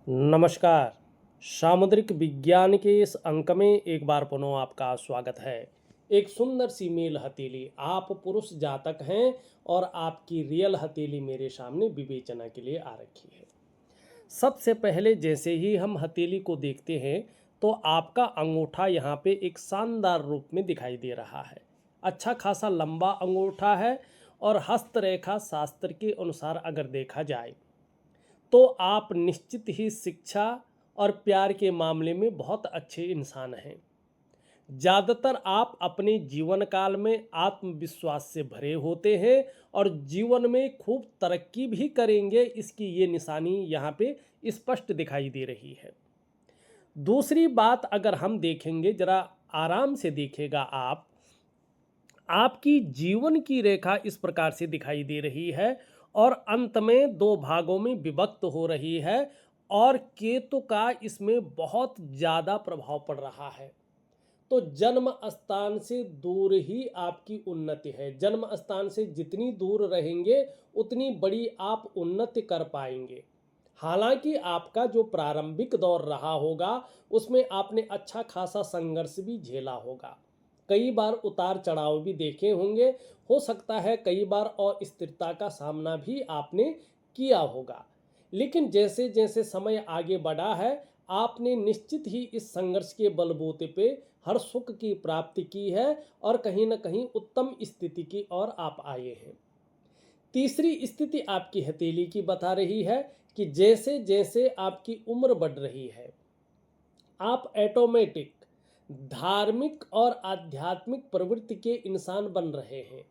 नमस्कार। सामुद्रिक विज्ञान के इस अंक में एक बार पुनः आपका स्वागत है। एक सुंदर सी मेल हथेली, आप पुरुष जातक हैं और आपकी रियल हथेली मेरे सामने विवेचना के लिए आ रखी है। सबसे पहले जैसे ही हम हथेली को देखते हैं तो आपका अंगूठा यहाँ पे एक शानदार रूप में दिखाई दे रहा है। अच्छा खासा लंबा अंगूठा है और हस्तरेखा शास्त्र के अनुसार अगर देखा जाए तो आप निश्चित ही शिक्षा और प्यार के मामले में बहुत अच्छे इंसान हैं। ज़्यादातर आप अपने जीवन काल में आत्मविश्वास से भरे होते हैं और जीवन में खूब तरक्की भी करेंगे, इसकी ये निशानी यहाँ पे स्पष्ट दिखाई दे रही है। दूसरी बात अगर हम देखेंगे, ज़रा आराम से देखिएगा आप, आपकी जीवन की रेखा इस प्रकार से दिखाई दे रही है और अंत में दो भागों में विभक्त हो रही है और केतु का इसमें बहुत ज़्यादा प्रभाव पड़ रहा है। तो जन्म स्थान से दूर ही आपकी उन्नति है। जन्म स्थान से जितनी दूर रहेंगे उतनी बड़ी आप उन्नति कर पाएंगे। हालांकि आपका जो प्रारंभिक दौर रहा होगा उसमें आपने अच्छा खासा संघर्ष भी झेला होगा, कई बार उतार चढ़ाव भी देखे होंगे, हो सकता है कई बार अस्थिरता का सामना भी आपने किया होगा। लेकिन जैसे जैसे समय आगे बढ़ा है आपने निश्चित ही इस संघर्ष के बलबूते पे हर सुख की प्राप्ति की है और कहीं ना कहीं उत्तम स्थिति की ओर आप आए हैं। तीसरी स्थिति आपकी हथेली की बता रही है कि जैसे जैसे आपकी उम्र बढ़ रही है आप ऑटोमेटिक धार्मिक और आध्यात्मिक प्रवृत्ति के इंसान बन रहे हैं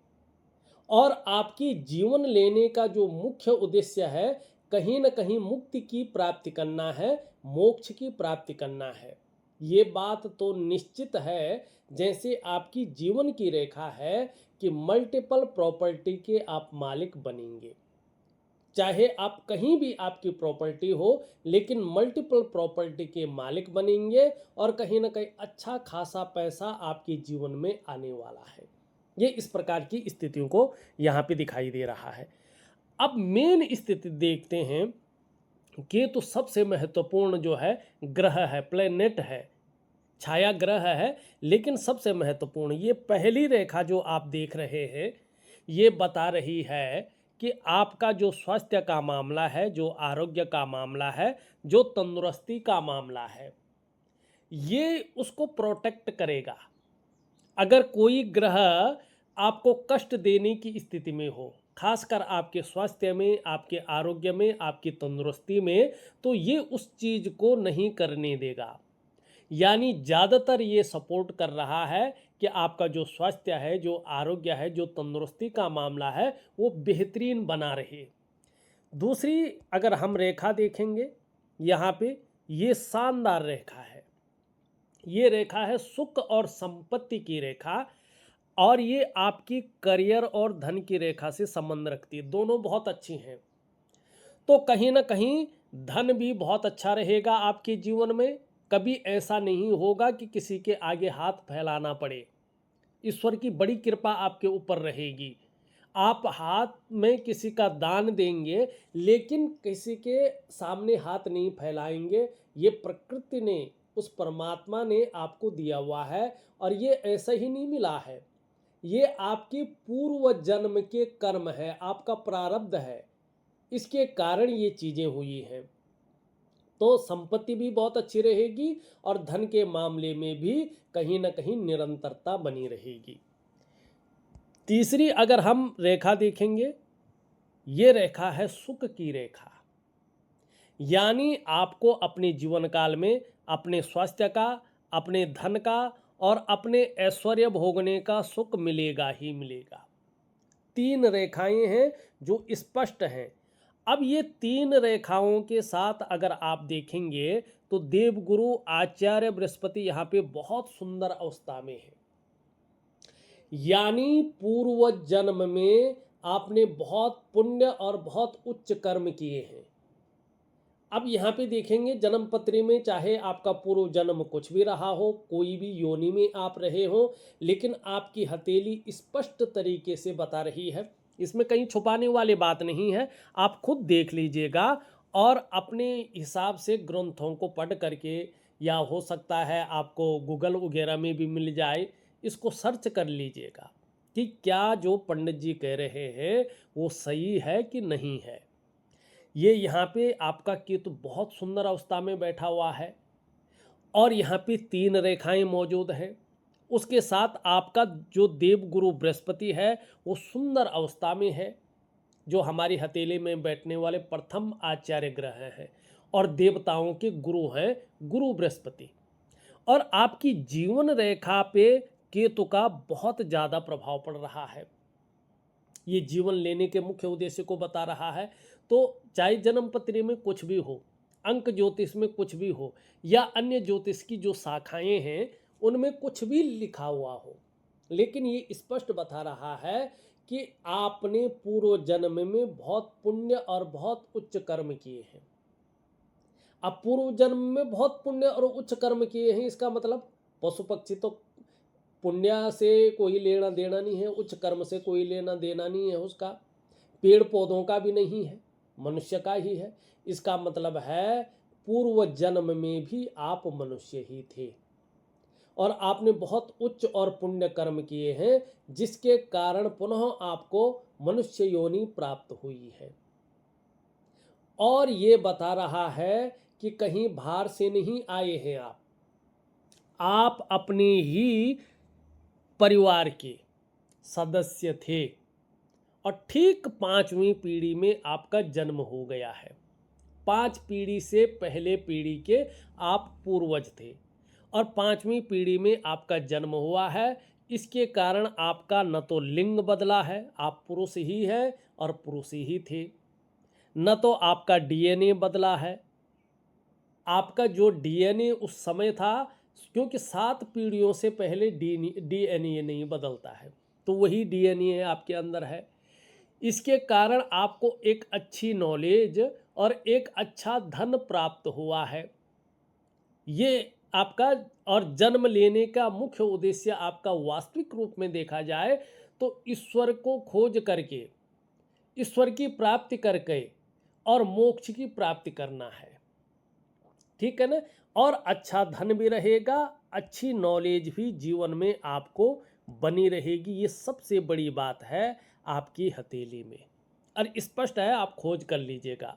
और आपकी जीवन लेने का जो मुख्य उद्देश्य है कहीं न कहीं मुक्ति की प्राप्ति करना है, मोक्ष की प्राप्ति करना है। ये बात तो निश्चित है। जैसे आपकी जीवन की रेखा है कि मल्टीपल प्रॉपर्टी के आप मालिक बनेंगे, चाहे आप कहीं भी आपकी प्रॉपर्टी हो लेकिन मल्टीपल प्रॉपर्टी के मालिक बनेंगे और कहीं ना कहीं अच्छा खासा पैसा आपके जीवन में आने वाला है। ये इस प्रकार की स्थितियों को यहाँ पे दिखाई दे रहा है। अब मेन स्थिति देखते हैं। केतु सबसे महत्वपूर्ण जो है ग्रह है, प्लेनेट है, छाया ग्रह है, लेकिन सबसे महत्वपूर्ण ये पहली रेखा जो आप देख रहे हैं ये बता रही है कि आपका जो स्वास्थ्य का मामला है, जो आरोग्य का मामला है, जो तंदुरुस्ती का मामला है, ये उसको प्रोटेक्ट करेगा। अगर कोई ग्रह आपको कष्ट देने की स्थिति में हो, खासकर आपके स्वास्थ्य में, आपके आरोग्य में, आपकी तंदुरुस्ती में, तो ये उस चीज़ को नहीं करने देगा। यानी ज़्यादातर ये सपोर्ट कर रहा है कि आपका जो स्वास्थ्य है, जो आरोग्य है, जो तंदुरुस्ती का मामला है वो बेहतरीन बना रहे। दूसरी अगर हम रेखा देखेंगे यहाँ पे, ये शानदार रेखा है। ये रेखा है सुख और संपत्ति की रेखा और ये आपकी करियर और धन की रेखा से संबंध रखती है। दोनों बहुत अच्छी हैं। तो कहीं ना कहीं धन भी बहुत अच्छा रहेगा आपके जीवन में। कभी ऐसा नहीं होगा कि किसी के आगे हाथ फैलाना पड़े। ईश्वर की बड़ी कृपा आपके ऊपर रहेगी। आप हाथ में किसी का दान देंगे लेकिन किसी के सामने हाथ नहीं फैलाएंगे। ये प्रकृति ने, उस परमात्मा ने आपको दिया हुआ है और ये ऐसा ही नहीं मिला है। ये आपके पूर्व जन्म के कर्म है, आपका प्रारब्ध है, इसके कारण ये चीज़ें हुई हैं। तो संपत्ति भी बहुत अच्छी रहेगी और धन के मामले में भी कहीं ना कहीं निरंतरता बनी रहेगी। तीसरी अगर हम रेखा देखेंगे, ये रेखा है सुख की रेखा। यानी आपको अपने जीवन काल में अपने स्वास्थ्य का, अपने धन का और अपने ऐश्वर्य भोगने का सुख मिलेगा ही मिलेगा। तीन रेखाएं हैं जो स्पष्ट हैं। अब ये तीन रेखाओं के साथ अगर आप देखेंगे तो देवगुरु आचार्य बृहस्पति यहाँ पे बहुत सुंदर अवस्था में है। यानी पूर्व जन्म में आपने बहुत पुण्य और बहुत उच्च कर्म किए हैं। अब यहाँ पे देखेंगे जन्म पत्री में, चाहे आपका पूर्व जन्म कुछ भी रहा हो, कोई भी योनि में आप रहे हो, लेकिन आपकी हथेली स्पष्ट तरीके से बता रही है। इसमें कहीं छुपाने वाली बात नहीं है, आप खुद देख लीजिएगा और अपने हिसाब से ग्रंथों को पढ़ करके, या हो सकता है आपको गूगल वगैरह में भी मिल जाए, इसको सर्च कर लीजिएगा कि क्या जो पंडित जी कह रहे हैं वो सही है कि नहीं है। ये यहाँ पे आपका केतु बहुत सुंदर अवस्था में बैठा हुआ है और यहाँ पे 3 रेखाएं मौजूद हैं। उसके साथ आपका जो देवगुरु बृहस्पति है वो सुंदर अवस्था में है, जो हमारी हथेली में बैठने वाले प्रथम आचार्य ग्रह हैं और देवताओं के गुरु हैं गुरु बृहस्पति। और आपकी जीवन रेखा पे केतु का बहुत ज़्यादा प्रभाव पड़ रहा है। ये जीवन लेने के मुख्य उद्देश्य को बता रहा है। तो चाहे जन्म पत्री में कुछ भी हो, अंक ज्योतिष में कुछ भी हो, या अन्य ज्योतिष की जो शाखाएं हैं उनमें कुछ भी लिखा हुआ हो, लेकिन ये स्पष्ट बता रहा है कि आपने पूर्व जन्म में बहुत पुण्य और बहुत उच्च कर्म किए हैं। अब पूर्व जन्म में बहुत पुण्य और उच्च कर्म किए हैं, इसका मतलब पशु पक्षी तो पुण्य से कोई लेना देना नहीं है, उच्च कर्म से कोई लेना देना नहीं है उसका, पेड़ पौधों का भी नहीं है, मनुष्य का ही है। इसका मतलब है पूर्व जन्म में भी आप मनुष्य ही थे और आपने बहुत उच्च और पुण्य कर्म किए हैं, जिसके कारण पुनः आपको मनुष्य योनि प्राप्त हुई है। और ये बता रहा है कि कहीं बाहर से नहीं आए हैं आप अपने ही परिवार के सदस्य थे और ठीक 5वीं पीढ़ी में आपका जन्म हो गया है। 5 पीढ़ी से पहले पीढ़ी के आप पूर्वज थे और 5वीं पीढ़ी में आपका जन्म हुआ है। इसके कारण आपका न तो लिंग बदला है, आप पुरुष ही हैं और पुरुष ही थे, न तो आपका डीएनए बदला है। आपका जो डीएनए उस समय था, क्योंकि 7 पीढ़ियों से पहले डीएनए नहीं बदलता है, तो वही डीएनए आपके अंदर है। इसके कारण आपको एक अच्छी नॉलेज और एक अच्छा धन प्राप्त हुआ है। ये आपका और जन्म लेने का मुख्य उद्देश्य आपका वास्तविक रूप में देखा जाए तो ईश्वर को खोज करके, ईश्वर की प्राप्ति करके और मोक्ष की प्राप्ति करना है, ठीक है ना। और अच्छा धन भी रहेगा, अच्छी नॉलेज भी जीवन में आपको बनी रहेगी। ये सबसे बड़ी बात है आपकी हथेली में, और स्पष्ट है, आप खोज कर लीजिएगा।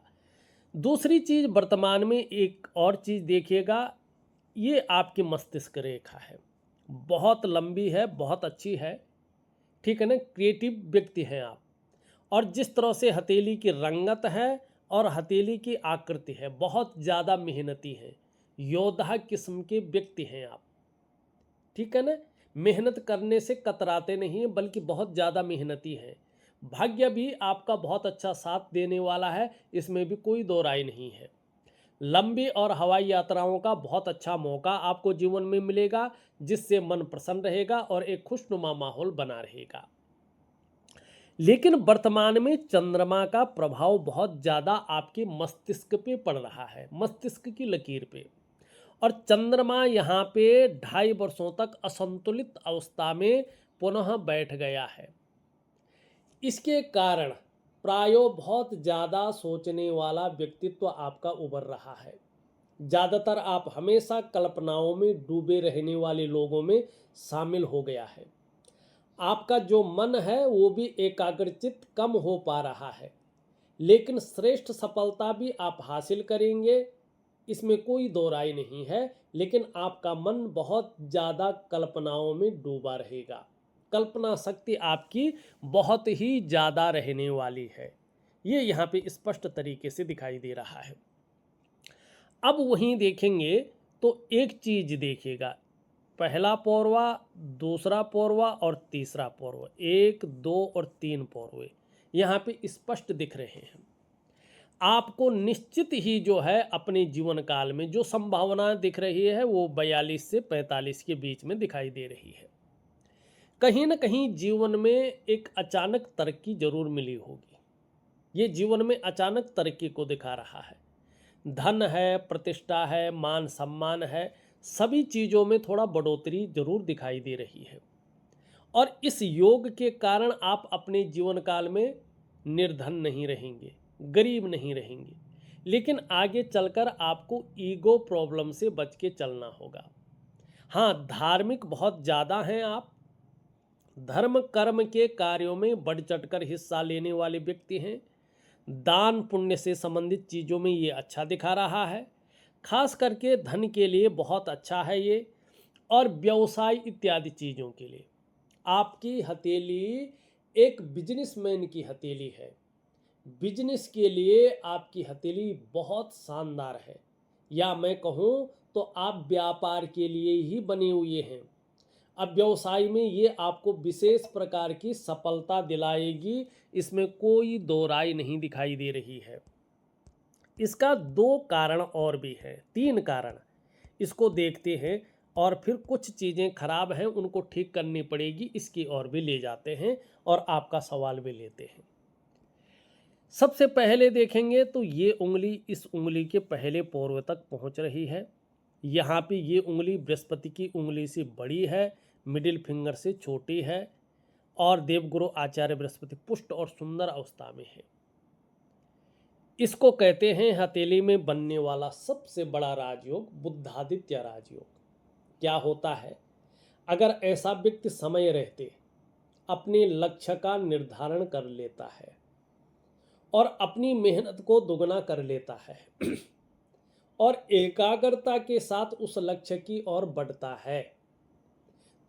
दूसरी चीज़, वर्तमान में एक और चीज़ देखिएगा, ये आपकी मस्तिष्क रेखा है, बहुत लंबी है, बहुत अच्छी है, ठीक है ना। क्रिएटिव व्यक्ति हैं आप, और जिस तरह से हथेली की रंगत है और हथेली की आकृति है, बहुत ज़्यादा मेहनती हैं, योद्धा किस्म के व्यक्ति हैं आप, ठीक है ना। मेहनत करने से कतराते नहीं हैं, बल्कि बहुत ज़्यादा मेहनती हैं। भाग्य भी आपका बहुत अच्छा साथ देने वाला है, इसमें भी कोई दो राय नहीं है। लंबी और हवाई यात्राओं का बहुत अच्छा मौका आपको जीवन में मिलेगा, जिससे मन प्रसन्न रहेगा और एक खुशनुमा माहौल बना रहेगा। लेकिन वर्तमान में चंद्रमा का प्रभाव बहुत ज़्यादा आपके मस्तिष्क पे पड़ रहा है, मस्तिष्क की लकीर पे, और चंद्रमा यहाँ पे 2.5 वर्षों तक असंतुलित अवस्था में पुनः बैठ गया है। इसके कारण प्रायो बहुत ज़्यादा सोचने वाला व्यक्तित्व आपका उभर रहा है। ज़्यादातर आप हमेशा कल्पनाओं में डूबे रहने वाले लोगों में शामिल हो गया है। आपका जो मन है वो भी एकाग्रचित कम हो पा रहा है, लेकिन श्रेष्ठ सफलता भी आप हासिल करेंगे, इसमें कोई दो राय नहीं है। लेकिन आपका मन बहुत ज़्यादा कल्पनाओं में डूबा रहेगा, कल्पना शक्ति आपकी बहुत ही ज़्यादा रहने वाली है, ये यहाँ पे स्पष्ट तरीके से दिखाई दे रहा है। अब वहीं देखेंगे तो एक चीज़ देखिएगा, पहला पौरवा, दूसरा पौरवा और तीसरा पौरवा, 1, 2 और 3 पौरवे यहाँ पे स्पष्ट दिख रहे हैं। आपको निश्चित ही जो है अपने जीवन काल में जो संभावना दिख रही है वो 42 से 45 के बीच में दिखाई दे रही है। कहीं ना कहीं जीवन में एक अचानक तरक्की जरूर मिली होगी, ये जीवन में अचानक तरक्की को दिखा रहा है। धन है, प्रतिष्ठा है, मान सम्मान है, सभी चीज़ों में थोड़ा बढ़ोतरी जरूर दिखाई दे रही है। और इस योग के कारण आप अपने जीवन काल में निर्धन नहीं रहेंगे, गरीब नहीं रहेंगे, लेकिन आगे चलकर आपको ईगो प्रॉब्लम से बच के चलना होगा। हाँ, धार्मिक बहुत ज़्यादा हैं आप, धर्म कर्म के कार्यों में बढ़ चढ़कर हिस्सा लेने वाले व्यक्ति हैं। दान पुण्य से संबंधित चीज़ों में ये अच्छा दिखा रहा है, खास करके धन के लिए बहुत अच्छा है ये, और व्यवसाय इत्यादि चीज़ों के लिए। आपकी हथेली एक बिजनेसमैन की हथेली है, बिजनेस के लिए आपकी हथेली बहुत शानदार है, या मैं कहूँ तो आप व्यापार के लिए ही बने हुए हैं। अब व्यवसाय में ये आपको विशेष प्रकार की सफलता दिलाएगी, इसमें कोई दो राय नहीं दिखाई दे रही है। इसका दो कारण और भी हैं, तीन कारण, इसको देखते हैं और फिर कुछ चीज़ें खराब हैं उनको ठीक करनी पड़ेगी, इसकी ओर भी ले जाते हैं और आपका सवाल भी लेते हैं। सबसे पहले देखेंगे तो ये उंगली इस उंगली के पहले पोर्व तक पहुंच रही है। यहाँ पे ये उंगली बृहस्पति की उंगली से बड़ी है, मिडिल फिंगर से छोटी है, और देवगुरु आचार्य बृहस्पति पुष्ट और सुंदर अवस्था में है। इसको कहते हैं हथेली में बनने वाला सबसे बड़ा राजयोग बुद्धादित्य राजयोग। क्या होता है, अगर ऐसा व्यक्ति समय रहते अपने लक्ष्य का निर्धारण कर लेता है और अपनी मेहनत को दुगना कर लेता है और एकाग्रता के साथ उस लक्ष्य की ओर बढ़ता है,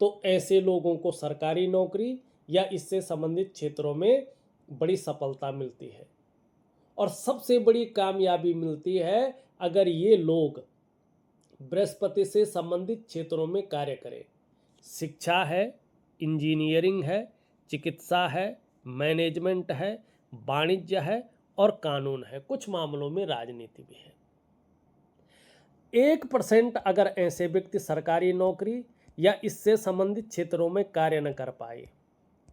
तो ऐसे लोगों को सरकारी नौकरी या इससे संबंधित क्षेत्रों में बड़ी सफलता मिलती है। और सबसे बड़ी कामयाबी मिलती है अगर ये लोग बृहस्पति से संबंधित क्षेत्रों में कार्य करें। शिक्षा है, इंजीनियरिंग है, चिकित्सा है, मैनेजमेंट है, वाणिज्य है और कानून है, कुछ मामलों में राजनीति भी है। 1% अगर ऐसे व्यक्ति सरकारी नौकरी या इससे संबंधित क्षेत्रों में कार्य न कर पाए,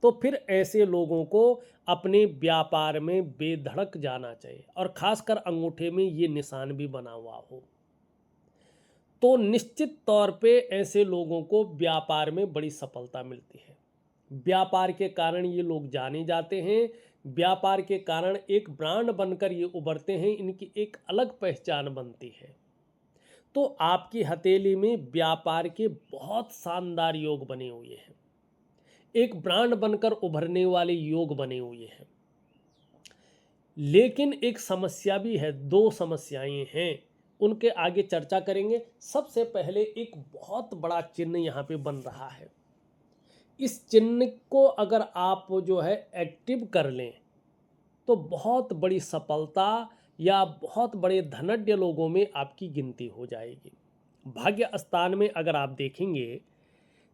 तो फिर ऐसे लोगों को अपने व्यापार में बेधड़क जाना चाहिए, और खासकर अंगूठे में ये निशान भी बना हुआ हो, तो निश्चित तौर पे ऐसे लोगों को व्यापार में बड़ी सफलता मिलती है। व्यापार के कारण ये लोग जाने जाते हैं, व्यापार के कारण एक ब्रांड बनकर ये उभरते हैं, इनकी एक अलग पहचान बनती है। तो आपकी हथेली में व्यापार के बहुत शानदार योग बने हुए हैं, एक ब्रांड बनकर उभरने वाले योग बने हुए हैं। लेकिन एक समस्या भी है, दो समस्याएं हैं, उनके आगे चर्चा करेंगे। सबसे पहले एक बहुत बड़ा चिन्ह यहाँ पे बन रहा है, इस चिन्ह को अगर आप जो है एक्टिव कर लें तो बहुत बड़ी सफलता या बहुत बड़े धनाढ्य लोगों में आपकी गिनती हो जाएगी। भाग्य स्थान में अगर आप देखेंगे,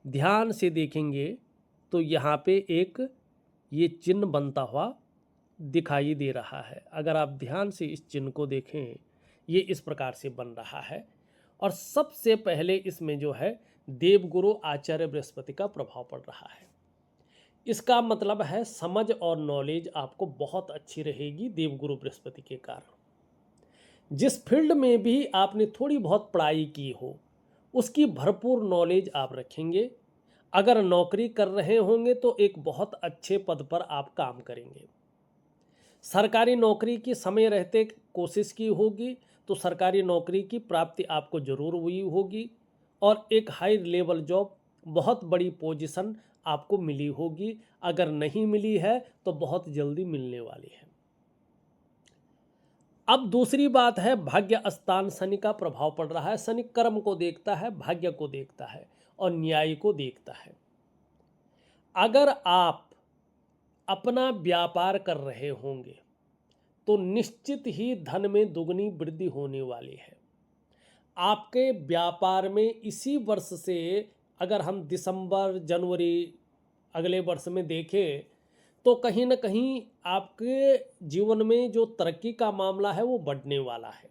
ध्यान से देखेंगे, तो यहाँ पे एक ये चिन्ह बनता हुआ दिखाई दे रहा है। अगर आप ध्यान से इस चिन्ह को देखें, ये इस प्रकार से बन रहा है, और सबसे पहले इसमें जो है देवगुरु आचार्य बृहस्पति का प्रभाव पड़ रहा है। इसका मतलब है समझ और नॉलेज आपको बहुत अच्छी रहेगी देवगुरु बृहस्पति के कारण। जिस फील्ड में भी आपने थोड़ी बहुत पढ़ाई की हो, उसकी भरपूर नॉलेज आप रखेंगे। अगर नौकरी कर रहे होंगे तो एक बहुत अच्छे पद पर आप काम करेंगे। सरकारी नौकरी की समय रहते कोशिश की होगी तो सरकारी नौकरी की प्राप्ति आपको जरूर हुई होगी, और एक हाई लेवल जॉब, बहुत बड़ी पोजीशन आपको मिली होगी। अगर नहीं मिली है तो बहुत जल्दी मिलने वाली है। अब दूसरी बात है, भाग्य स्थान शनि का प्रभाव पड़ रहा है। शनि कर्म को देखता है, भाग्य को देखता है और न्याय को देखता है। अगर आप अपना व्यापार कर रहे होंगे तो निश्चित ही धन में दुगनी वृद्धि होने वाली है। आपके व्यापार में इसी वर्ष से, अगर हम दिसंबर जनवरी अगले वर्ष में देखें, तो कहीं ना कहीं आपके जीवन में जो तरक्की का मामला है वो बढ़ने वाला है।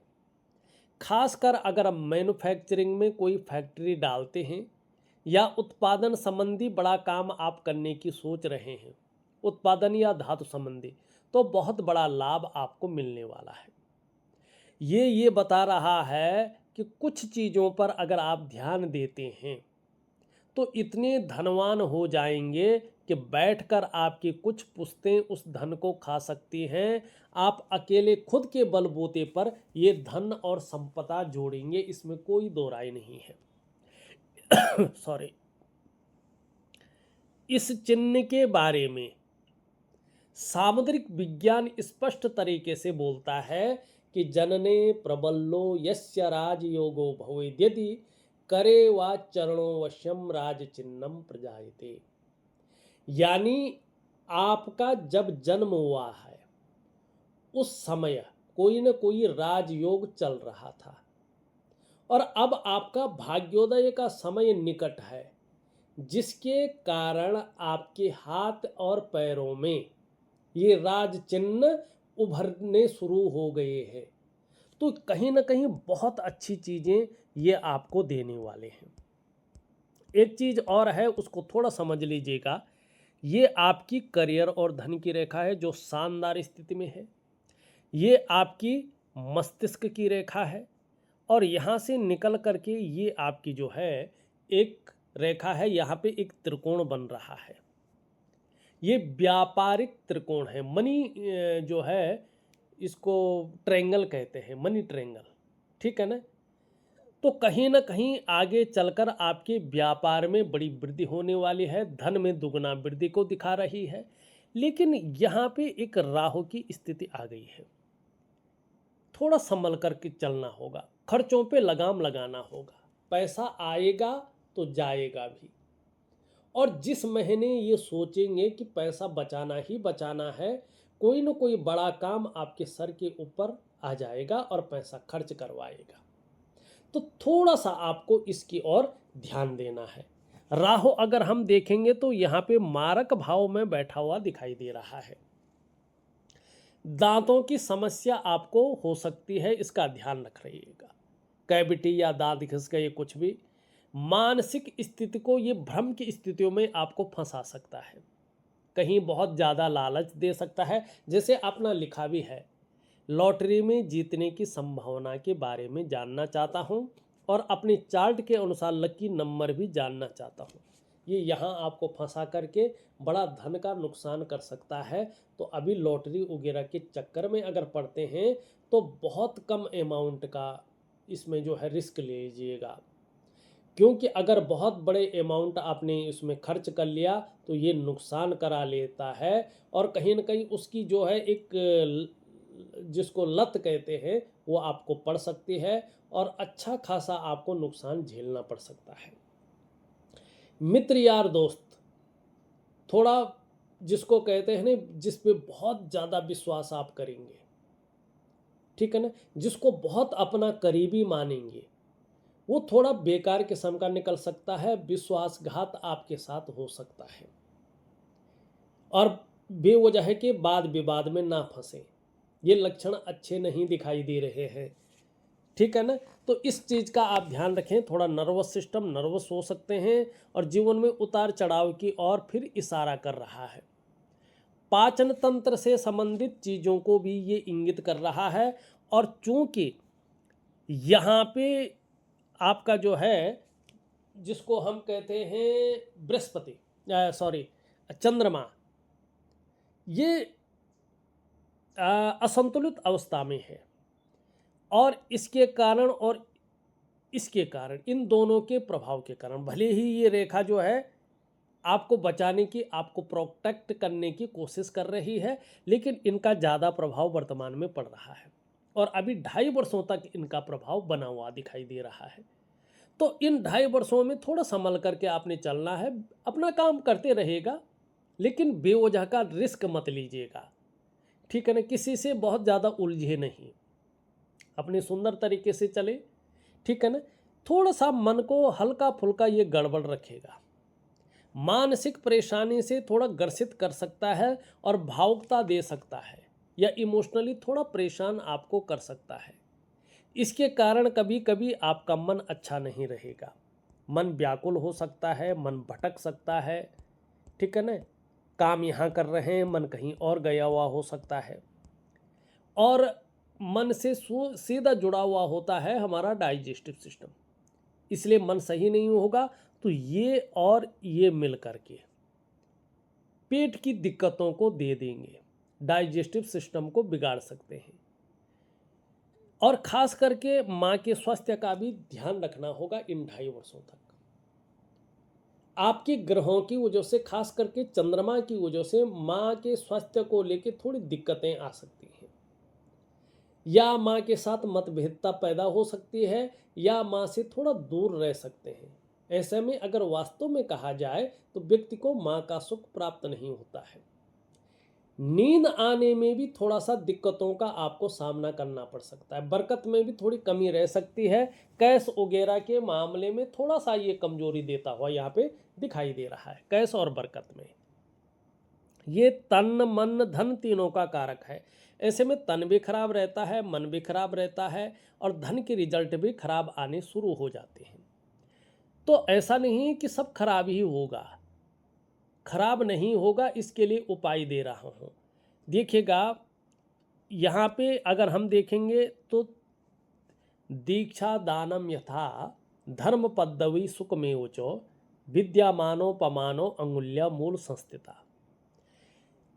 खासकर अगर आप मैन्युफैक्चरिंग में कोई फैक्ट्री डालते हैं या उत्पादन संबंधी बड़ा काम आप करने की सोच रहे हैं, उत्पादन या धातु संबंधी, तो बहुत बड़ा लाभ आपको मिलने वाला है। ये बता रहा है कि कुछ चीज़ों पर अगर आप ध्यान देते हैं तो इतने धनवान हो जाएंगे कि बैठकर आपकी कुछ पुश्तें उस धन को खा सकती हैं। आप अकेले खुद के बलबूते पर ये धन और संपदा जोड़ेंगे, इसमें कोई दो राय नहीं है। सॉरी। इस चिन्ह के बारे में सामुद्रिक विज्ञान स्पष्ट तरीके से बोलता है कि जनने प्रबल्लो यस्य राजयोगो भवेद्यदि करे वा चरणो वश्यम राज चिन्हम प्रजायते। यानी आपका जब जन्म हुआ है उस समय कोई न कोई राजयोग चल रहा था और अब आपका भाग्योदय का समय निकट है, जिसके कारण आपके हाथ और पैरों में ये राज चिन्ह उभरने शुरू हो गए हैं। तो कहीं ना कहीं बहुत अच्छी चीज़ें ये आपको देने वाले हैं। एक चीज़ और है, उसको थोड़ा समझ लीजिएगा। ये आपकी करियर और धन की रेखा है जो शानदार स्थिति में है। ये आपकी मस्तिष्क की रेखा है और यहाँ से निकल करके ये आपकी जो है एक रेखा है, यहाँ पे एक त्रिकोण बन रहा है। ये व्यापारिक त्रिकोण है। मनी जो है इसको ट्रायंगल कहते हैं, मनी ट्रायंगल, ठीक है ना। तो कहीं ना कहीं आगे चलकर आपके व्यापार में बड़ी वृद्धि होने वाली है, धन में दुगना वृद्धि को दिखा रही है। लेकिन यहाँ पे एक राहु की स्थिति आ गई है, थोड़ा संभल करके चलना होगा, खर्चों पे लगाम लगाना होगा। पैसा आएगा तो जाएगा भी, और जिस महीने ये सोचेंगे कि पैसा बचाना ही बचाना है, कोई न कोई बड़ा काम आपके सर के ऊपर आ जाएगा और पैसा खर्च करवाएगा। तो थोड़ा सा आपको इसकी ओर ध्यान देना है। राहु अगर हम देखेंगे तो यहाँ पे मारक भाव में बैठा हुआ दिखाई दे रहा है। दांतों की समस्या आपको हो सकती है, इसका ध्यान रख रहिएगा। कैविटी या दांत घिस गए, कुछ भी। मानसिक स्थिति को ये भ्रम की स्थितियों में आपको फंसा सकता है, कहीं बहुत ज़्यादा लालच दे सकता है। जैसे अपना लिखा भी है, लॉटरी में जीतने की संभावना के बारे में जानना चाहता हूं और अपनी चार्ट के अनुसार लकी नंबर भी जानना चाहता हूं। ये यहाँ आपको फंसा करके बड़ा धन का नुकसान कर सकता है। तो अभी लॉटरी वगैरह के चक्कर में अगर पड़ते हैं तो बहुत कम अमाउंट का इसमें जो है रिस्क ले लीजिएगा, क्योंकि अगर बहुत बड़े अमाउंट आपने इसमें खर्च कर लिया तो ये नुकसान करा लेता है। और कहीं ना कहीं उसकी जो है एक जिसको लत कहते हैं वो आपको पड़ सकती है और अच्छा खासा आपको नुकसान झेलना पड़ सकता है। मित्र यार दोस्त, थोड़ा जिसको कहते हैं ना, जिस पे बहुत ज़्यादा विश्वास आप करेंगे, ठीक है ना, जिसको बहुत अपना करीबी मानेंगे, वो थोड़ा बेकार किस्म का निकल सकता है। विश्वासघात आपके साथ हो सकता है और बेवजह के वाद विवाद में ना फंसे। ये लक्षण अच्छे नहीं दिखाई दे रहे हैं, ठीक है ना। तो इस चीज़ का आप ध्यान रखें। थोड़ा नर्वस सिस्टम नर्वस हो सकते हैं और जीवन में उतार चढ़ाव की ओर फिर इशारा कर रहा है। पाचन तंत्र से संबंधित चीज़ों को भी ये इंगित कर रहा है। और चूंकि यहाँ पे आपका जो है जिसको हम कहते हैं बृहस्पति, सॉरी चंद्रमा, ये असंतुलित अवस्था में है और इसके कारण इन दोनों के प्रभाव के कारण भले ही ये रेखा जो है आपको बचाने की, आपको प्रोटेक्ट करने की कोशिश कर रही है, लेकिन इनका ज़्यादा प्रभाव वर्तमान में पड़ रहा है और अभी 2.5 वर्षों तक इनका प्रभाव बना हुआ दिखाई दे रहा है। तो इन 2.5 वर्षों में थोड़ा संभल करके आपने चलना है। अपना काम करते रहेगा लेकिन बेवजह का रिस्क मत लीजिएगा, ठीक है ना। किसी से बहुत ज़्यादा उलझे नहीं, अपने सुंदर तरीके से चले, ठीक है ना। थोड़ा सा मन को हल्का फुल्का ये गड़बड़ रखेगा, मानसिक परेशानी से थोड़ा ग्रसित कर सकता है और भावुकता दे सकता है या इमोशनली थोड़ा परेशान आपको कर सकता है। इसके कारण कभी कभी आपका मन अच्छा नहीं रहेगा, मन व्याकुल हो सकता है, मन भटक सकता है, ठीक है ना। काम यहाँ कर रहे हैं, मन कहीं और गया हुआ हो सकता है। और मन से सीधा जुड़ा हुआ होता है हमारा डाइजेस्टिव सिस्टम, इसलिए मन सही नहीं होगा। तो ये और ये मिल करके पेट की दिक्कतों को दे देंगे, डाइजेस्टिव सिस्टम को बिगाड़ सकते हैं। और खास करके माँ के स्वास्थ्य का भी ध्यान रखना होगा इन 2.5 वर्षों तक। आपके ग्रहों की वजह से, खास करके चंद्रमा की वजह से माँ के स्वास्थ्य को लेकर थोड़ी दिक्कतें आ सकती हैं, या माँ के साथ मतभेदता पैदा हो सकती है, या माँ से थोड़ा दूर रह सकते हैं। ऐसे में अगर वास्तव में कहा जाए तो व्यक्ति को माँ का सुख प्राप्त नहीं होता है। नींद आने में भी थोड़ा सा दिक्कतों का आपको सामना करना पड़ सकता है, बरकत में भी थोड़ी कमी रह सकती है। कैश वगैरह के मामले में थोड़ा सा ये कमजोरी देता हुआ यहाँ पे दिखाई दे रहा है। कैश और बरकत में ये तन मन धन तीनों का कारक है। ऐसे में तन भी खराब रहता है, मन भी खराब रहता है, और धन के रिजल्ट भी खराब आने शुरू हो जाते हैं। तो ऐसा नहीं कि सब खराब ही होगा, खराब नहीं होगा, इसके लिए उपाय दे रहा हूँ। देखिएगा, यहाँ पे अगर हम देखेंगे तो दीक्षा दानम यथा धर्म पद्धवी सुखमेवचो विद्यामानोपमानो अंगुल्या मूल संस्थिता।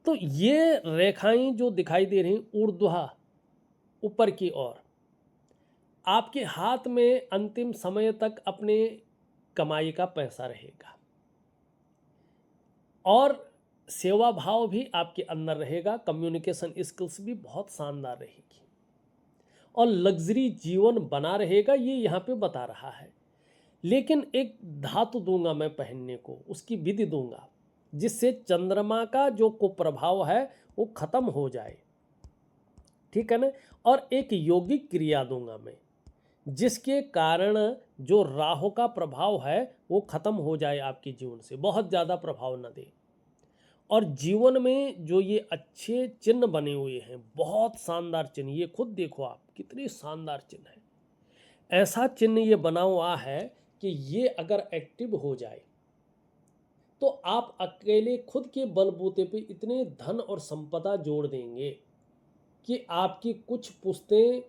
तो ये रेखाएं जो दिखाई दे रही ऊर्ध्वा ऊपर की ओर, आपके हाथ में अंतिम समय तक अपने कमाई का पैसा रहेगा, और सेवा भाव भी आपके अंदर रहेगा। कम्युनिकेशन स्किल्स भी बहुत शानदार रहेगी, और लग्जरी जीवन बना रहेगा, ये यहाँ पे बता रहा है। लेकिन एक धातु दूंगा मैं पहनने को, उसकी विधि दूंगा, जिससे चंद्रमा का जो कुप्रभाव है वो खत्म हो जाए, ठीक है ना। और एक योगिक क्रिया दूंगा मैं, जिसके कारण जो राहु का प्रभाव है वो खत्म हो जाए आपके जीवन से, बहुत ज़्यादा प्रभाव न दे। और जीवन में जो ये अच्छे चिन्ह बने हुए हैं, बहुत शानदार चिन्ह, ये खुद देखो आप कितने शानदार चिन्ह है। ऐसा चिन्ह ये बना हुआ है कि ये अगर एक्टिव हो जाए तो आप अकेले खुद के बलबूते पे इतने धन और संपदा जोड़ देंगे कि आपकी कुछ पुश्तें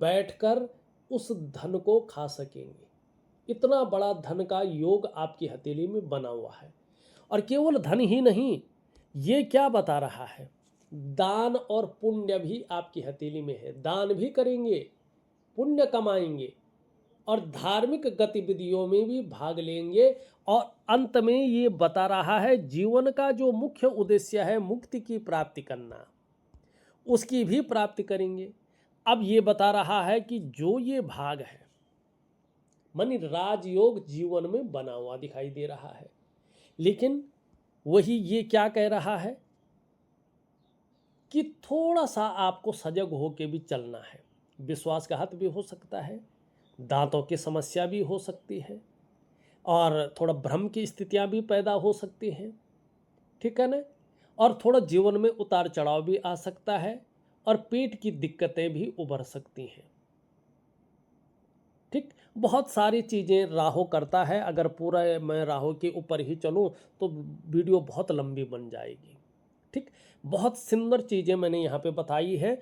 बैठकर उस धन को खा सकेंगे। इतना बड़ा धन का योग आपकी हथेली में बना हुआ है। और केवल धन ही नहीं, ये क्या बता रहा है, दान और पुण्य भी आपकी हथेली में है। दान भी करेंगे, पुण्य कमाएंगे, और धार्मिक गतिविधियों में भी भाग लेंगे। और अंत में ये बता रहा है, जीवन का जो मुख्य उद्देश्य है मुक्ति की प्राप्ति करना, उसकी भी प्राप्ति करेंगे। अब ये बता रहा है कि जो ये भाग है, मानी राजयोग जीवन में बना हुआ दिखाई दे रहा है। लेकिन वही ये क्या कह रहा है कि थोड़ा सा आपको सजग होकर भी चलना है। विश्वासघात भी हो सकता है, दांतों की समस्या भी हो सकती है, और थोड़ा भ्रम की स्थितियां भी पैदा हो सकती हैं, ठीक है ना। और थोड़ा जीवन में उतार चढ़ाव भी आ सकता है, और पेट की दिक्कतें भी उभर सकती हैं, ठीक। बहुत सारी चीज़ें राहु करता है। अगर पूरा मैं राहु के ऊपर ही चलूँ तो वीडियो बहुत लंबी बन जाएगी, ठीक। बहुत सुंदर चीज़ें मैंने यहाँ पे बताई है।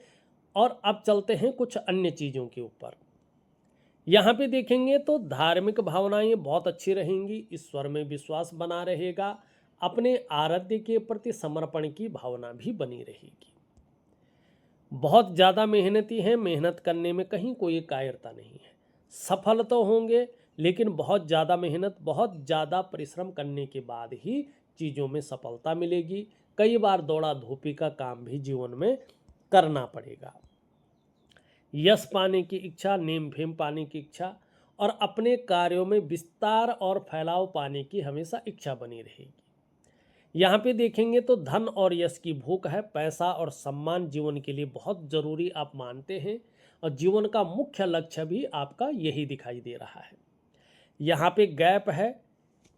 और अब चलते हैं कुछ अन्य चीज़ों के ऊपर। यहाँ पे देखेंगे तो धार्मिक भावनाएं बहुत अच्छी रहेंगी, ईश्वर में विश्वास बना रहेगा, अपने आराध्य के प्रति समर्पण की भावना भी बनी रहेगी। बहुत ज़्यादा मेहनती हैं, मेहनत करने में कहीं कोई कायरता नहीं है। सफल तो होंगे, लेकिन बहुत ज़्यादा मेहनत, बहुत ज़्यादा परिश्रम करने के बाद ही चीज़ों में सफलता मिलेगी। कई बार दौड़ा धूपी का काम भी जीवन में करना पड़ेगा। यश पाने की इच्छा, नेम फेम पाने की इच्छा, और अपने कार्यों में विस्तार और फैलाव पाने की हमेशा इच्छा बनी रहेगी। यहाँ पे देखेंगे तो धन और यश की भूख है। पैसा और सम्मान जीवन के लिए बहुत ज़रूरी आप मानते हैं, और जीवन का मुख्य लक्ष्य भी आपका यही दिखाई दे रहा है। यहाँ पे गैप है,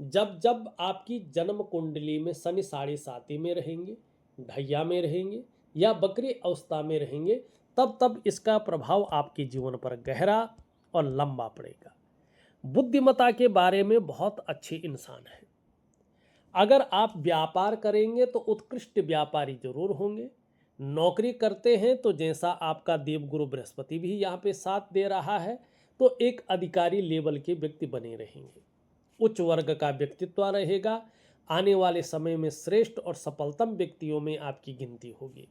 जब जब आपकी जन्म कुंडली में शनि 7.5 में रहेंगे, ढैया में रहेंगे, या बकरी अवस्था में रहेंगे, तब तब इसका प्रभाव आपके जीवन पर गहरा और लंबा पड़ेगा। बुद्धिमत्ता के बारे में बहुत अच्छे इंसान हैं। अगर आप व्यापार करेंगे तो उत्कृष्ट व्यापारी जरूर होंगे। नौकरी करते हैं तो जैसा आपका देवगुरु बृहस्पति भी यहाँ पे साथ दे रहा है, तो एक अधिकारी लेवल के व्यक्ति बने रहेंगे। उच्च वर्ग का व्यक्तित्व रहेगा। आने वाले समय में श्रेष्ठ और सफलतम व्यक्तियों में आपकी गिनती होगी।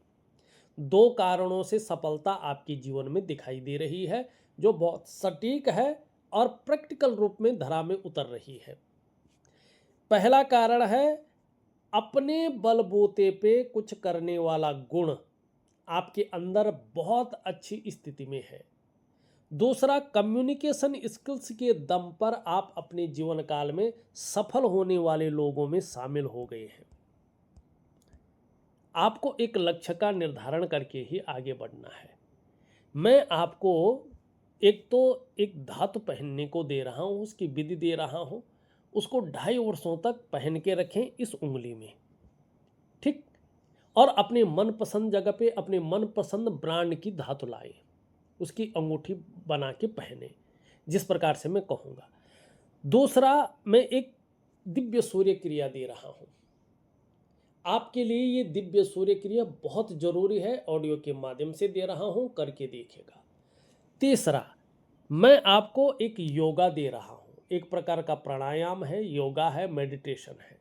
2 कारणों से सफलता आपके जीवन में दिखाई दे रही है, जो बहुत सटीक है और प्रैक्टिकल रूप में धरा में उतर रही है। पहला कारण है अपने बलबूते पे कुछ करने वाला गुण आपके अंदर बहुत अच्छी स्थिति में है। दूसरा, कम्युनिकेशन स्किल्स के दम पर आप अपने जीवन काल में सफल होने वाले लोगों में शामिल हो गए हैं। आपको एक लक्ष्य का निर्धारण करके ही आगे बढ़ना है। मैं आपको एक धातु पहनने को दे रहा हूँ, उसकी विधि दे रहा हूँ। उसको 2.5 वर्षों तक पहन के रखें इस उंगली में, ठीक। और अपने मनपसंद जगह पे अपने मनपसंद ब्रांड की धातु लाए, उसकी अंगूठी बना के पहने, जिस प्रकार से मैं कहूँगा। दूसरा, मैं एक दिव्य सूर्य क्रिया दे रहा हूँ आपके लिए। ये दिव्य सूर्य क्रिया बहुत जरूरी है, ऑडियो के माध्यम से दे रहा हूँ, करके देखिएगा। तीसरा, मैं आपको एक योगा दे रहा हूँ, एक प्रकार का प्राणायाम है, योगा है, मेडिटेशन है।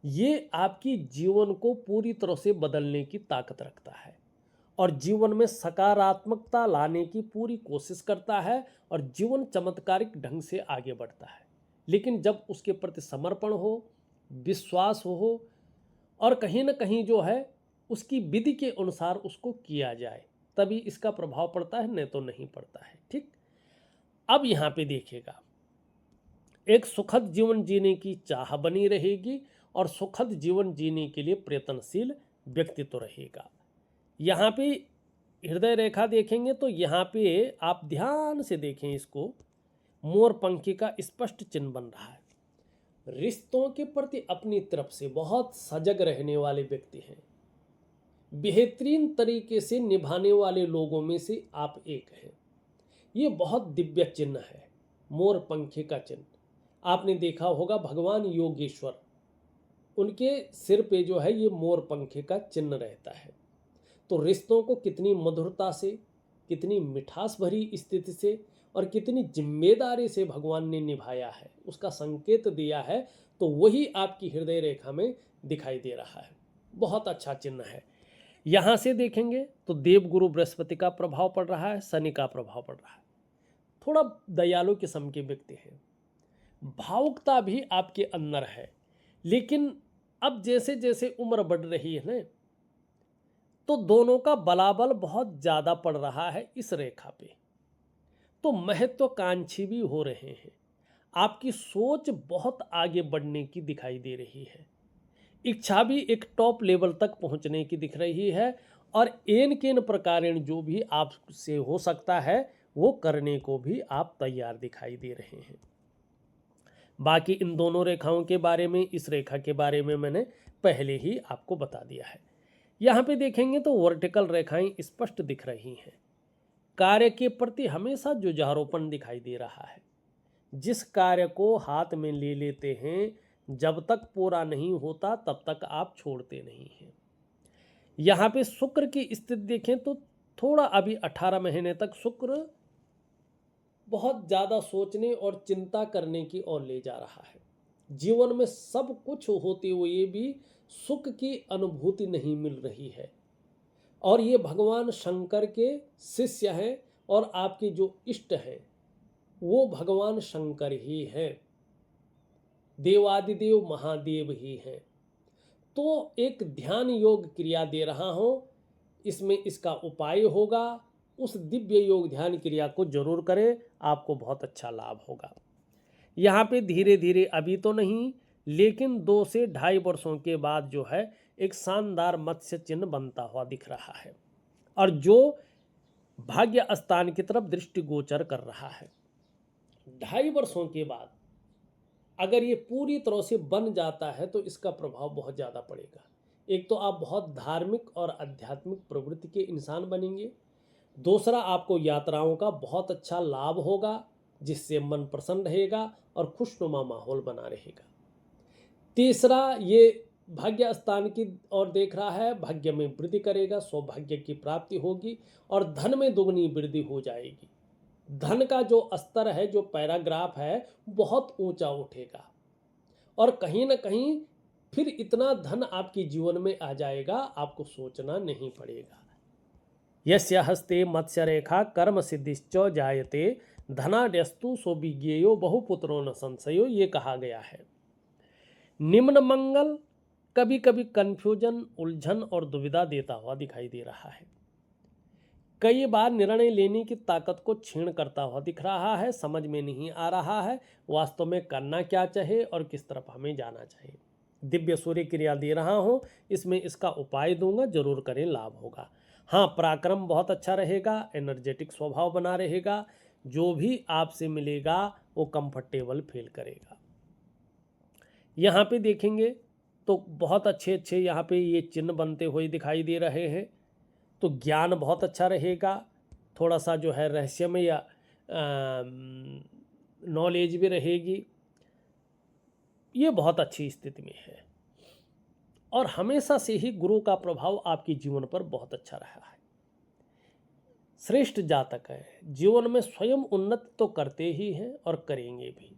ये आपकी जीवन को पूरी तरह से बदलने की ताकत रखता है और जीवन में सकारात्मकता लाने की पूरी कोशिश करता है और जीवन चमत्कारिक ढंग से आगे बढ़ता है। लेकिन जब उसके प्रति समर्पण हो, विश्वास हो और कहीं ना कहीं जो है उसकी विधि के अनुसार उसको किया जाए, तभी इसका प्रभाव पड़ता है, नहीं तो नहीं पड़ता है, ठीक। अब यहाँ पे देखिएगा, एक सुखद जीवन जीने की चाह बनी रहेगी और सुखद जीवन जीने के लिए प्रयत्नशील व्यक्तित्व रहेगा। यहाँ पे हृदय रेखा देखेंगे तो यहाँ पे आप ध्यान से देखें, इसको मोर पंखी का स्पष्ट चिन्ह बन रहा है। रिश्तों के प्रति अपनी तरफ से बहुत सजग रहने वाले व्यक्ति हैं, बेहतरीन तरीके से निभाने वाले लोगों में से आप एक हैं। ये बहुत दिव्य चिन्ह है, मोर पंखी का चिन्ह। आपने देखा होगा भगवान योगेश्वर, उनके सिर पे जो है ये मोर पंखे का चिन्ह रहता है। तो रिश्तों को कितनी मधुरता से, कितनी मिठास भरी स्थिति से और कितनी जिम्मेदारी से भगवान ने निभाया है, उसका संकेत दिया है। तो वही आपकी हृदय रेखा में दिखाई दे रहा है। बहुत अच्छा चिन्ह है। यहाँ से देखेंगे तो देवगुरु बृहस्पति का प्रभाव पड़ रहा है, शनि का प्रभाव पड़ रहा है। थोड़ा दयालु किस्म के व्यक्ति हैं, भावुकता भी आपके अंदर है। लेकिन अब जैसे जैसे उम्र बढ़ रही है ना, तो दोनों का बलाबल बहुत ज़्यादा पड़ रहा है इस रेखा पे। तो महत्वाकांक्षी भी हो रहे हैं, आपकी सोच बहुत आगे बढ़ने की दिखाई दे रही है, इच्छा भी एक टॉप लेवल तक पहुंचने की दिख रही है और एन केन प्रकारेण जो भी आपसे हो सकता है वो करने को भी आप तैयार दिखाई दे रहे हैं। बाकी इन दोनों रेखाओं के बारे में, इस रेखा के बारे में मैंने पहले ही आपको बता दिया है। यहाँ पे देखेंगे तो वर्टिकल रेखाएं स्पष्ट दिख रही हैं। कार्य के प्रति हमेशा जुझारूपन दिखाई दे रहा है। जिस कार्य को हाथ में ले लेते हैं, जब तक पूरा नहीं होता तब तक आप छोड़ते नहीं हैं। यहाँ पे शुक्र की स्थिति देखें तो थोड़ा अभी 18 महीने तक शुक्र बहुत ज़्यादा सोचने और चिंता करने की ओर ले जा रहा है। जीवन में सब कुछ होते हुए भी सुख की अनुभूति नहीं मिल रही है। और ये भगवान शंकर के शिष्य हैं और आपके जो इष्ट हैं वो भगवान शंकर ही हैं, देवादिदेव महादेव ही हैं। तो एक ध्यान योग क्रिया दे रहा हूँ, इसमें इसका उपाय होगा। उस दिव्य योग ध्यान क्रिया को जरूर करें, आपको बहुत अच्छा लाभ होगा। यहाँ पे धीरे धीरे, अभी तो नहीं, लेकिन 2 से 2.5 वर्षों के बाद जो है एक शानदार मत्स्य चिन्ह बनता हुआ दिख रहा है और जो भाग्य स्थान की तरफ दृष्टिगोचर कर रहा है। 2.5 वर्षों के बाद अगर ये पूरी तरह से बन जाता है तो इसका प्रभाव बहुत ज़्यादा पड़ेगा। एक तो आप बहुत धार्मिक और आध्यात्मिक प्रवृत्ति के इंसान बनेंगे। दूसरा, आपको यात्राओं का बहुत अच्छा लाभ होगा, जिससे मन प्रसन्न रहेगा और खुशनुमा माहौल बना रहेगा। तीसरा, ये भाग्य स्थान की ओर देख रहा है, भाग्य में वृद्धि करेगा, सौभाग्य की प्राप्ति होगी और धन में दुगनी वृद्धि हो जाएगी। धन का जो स्तर है, जो पैराग्राफ है, बहुत ऊंचा उठेगा और कहीं ना कहीं फिर इतना धन आपके जीवन में आ जाएगा, आपको सोचना नहीं पड़ेगा। यस्य हस्ते मत्स्य रेखा कर्म सिद्धिश्च जायते धनाड्यस्तु सो विज्ञेयो बहुपुत्रो न संशयो, ये कहा गया है। निम्न मंगल कभी कभी कंफ्यूजन, उलझन और दुविधा देता हुआ दिखाई दे रहा है। कई बार निर्णय लेने की ताकत को क्षीण करता हुआ दिख रहा है। समझ में नहीं आ रहा है वास्तव में करना क्या चाहिए और किस तरफ हमें जाना चाहिए। दिव्य सूर्य क्रिया दे रहा हूँ, इसमें इसका उपाय दूंगा, जरूर करें, लाभ होगा। हाँ, पराक्रम बहुत अच्छा रहेगा, एनर्जेटिक स्वभाव बना रहेगा, जो भी आपसे मिलेगा वो कंफर्टेबल फील करेगा। यहाँ पे देखेंगे तो बहुत अच्छे अच्छे यहाँ पे ये चिन्ह बनते हुए दिखाई दे रहे हैं। तो ज्ञान बहुत अच्छा रहेगा, थोड़ा सा जो है रहस्यमय या नॉलेज भी रहेगी, ये बहुत अच्छी स्थिति में है। और हमेशा से ही गुरु का प्रभाव आपके जीवन पर बहुत अच्छा रहा है। श्रेष्ठ जातक है, जीवन में स्वयं उन्नति तो करते ही हैं और करेंगे भी,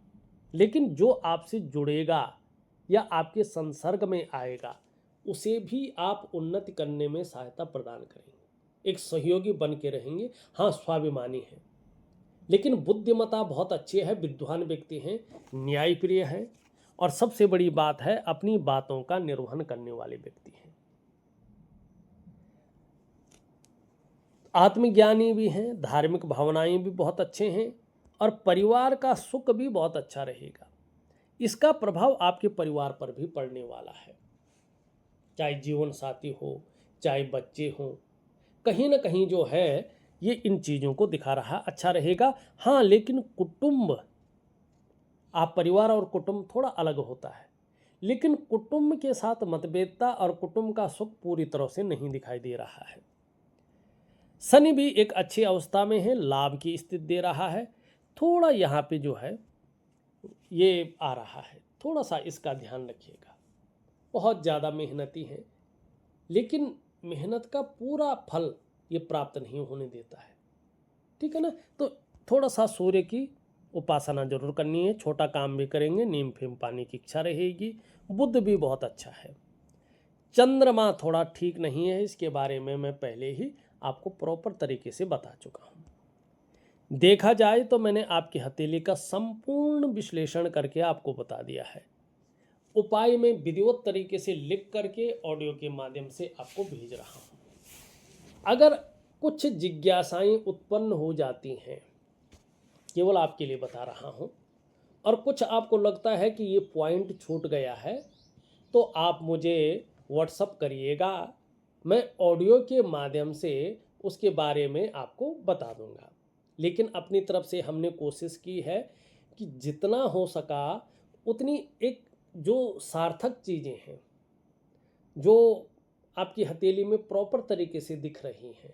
लेकिन जो आपसे जुड़ेगा या आपके संसर्ग में आएगा उसे भी आप उन्नति करने में सहायता प्रदान करेंगे, एक सहयोगी बन के रहेंगे। हाँ, स्वाभिमानी है, लेकिन बुद्धिमता बहुत अच्छी है, विद्वान व्यक्ति हैं, न्यायप्रिय हैं, और सबसे बड़ी बात है अपनी बातों का निर्वहन करने वाले व्यक्ति हैं। आत्मज्ञानी भी हैं, धार्मिक भावनाएं भी बहुत अच्छे हैं, और परिवार का सुख भी बहुत अच्छा रहेगा। इसका प्रभाव आपके परिवार पर भी पड़ने वाला है, चाहे जीवन साथी हो, चाहे बच्चे हों, कहीं ना कहीं जो है ये इन चीज़ों को दिखा रहा, अच्छा रहेगा। हाँ, लेकिन कुटुंब, आप परिवार और कुटुंब थोड़ा अलग होता है, लेकिन कुटुंब के साथ मतभेदता और कुटुंब का सुख पूरी तरह से नहीं दिखाई दे रहा है। शनि भी एक अच्छी अवस्था में है, लाभ की स्थिति दे रहा है। थोड़ा यहाँ पे जो है ये आ रहा है, थोड़ा सा इसका ध्यान रखिएगा। बहुत ज़्यादा मेहनती है, लेकिन मेहनत का पूरा फल ये प्राप्त नहीं होने देता है, ठीक है ना। तो थोड़ा सा सूर्य की उपासना जरूर करनी है, छोटा काम भी करेंगे, नीम फिम पानी की इच्छा रहेगी। बुध भी बहुत अच्छा है। चंद्रमा थोड़ा ठीक नहीं है, इसके बारे में मैं पहले ही आपको प्रॉपर तरीके से बता चुका हूँ। देखा जाए तो मैंने आपकी हथेली का संपूर्ण विश्लेषण करके आपको बता दिया है। उपाय में विधिवत तरीके से लिख करके ऑडियो के माध्यम से आपको भेज रहा हूँ। अगर कुछ जिज्ञासाएं उत्पन्न हो जाती हैं, केवल आपके लिए बता रहा हूँ, और कुछ आपको लगता है कि ये पॉइंट छूट गया है, तो आप मुझे व्हाट्सअप करिएगा, मैं ऑडियो के माध्यम से उसके बारे में आपको बता दूंगा। लेकिन अपनी तरफ से हमने कोशिश की है कि जितना हो सका उतनी एक जो सार्थक चीज़ें हैं, जो आपकी हथेली में प्रॉपर तरीके से दिख रही हैं,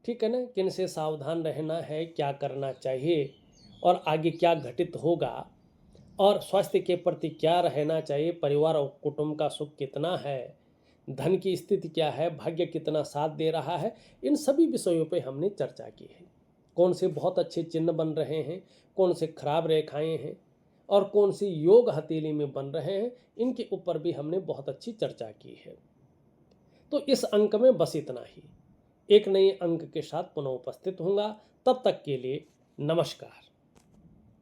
ठीक है ना, किन से सावधान रहना है, क्या करना चाहिए और आगे क्या घटित होगा, और स्वास्थ्य के प्रति क्या रहना चाहिए, परिवार और कुटुंब का सुख कितना है, धन की स्थिति क्या है, भाग्य कितना साथ दे रहा है, इन सभी विषयों पे हमने चर्चा की है। कौन से बहुत अच्छे चिन्ह बन रहे हैं, कौन से खराब रेखाएं हैं, और कौन सी योग हथेली में बन रहे हैं, इनके ऊपर भी हमने बहुत अच्छी चर्चा की है। तो इस अंक में बस इतना ही। एक नए अंक के साथ पुनः उपस्थित होऊंगा, तब तक के लिए नमस्कार।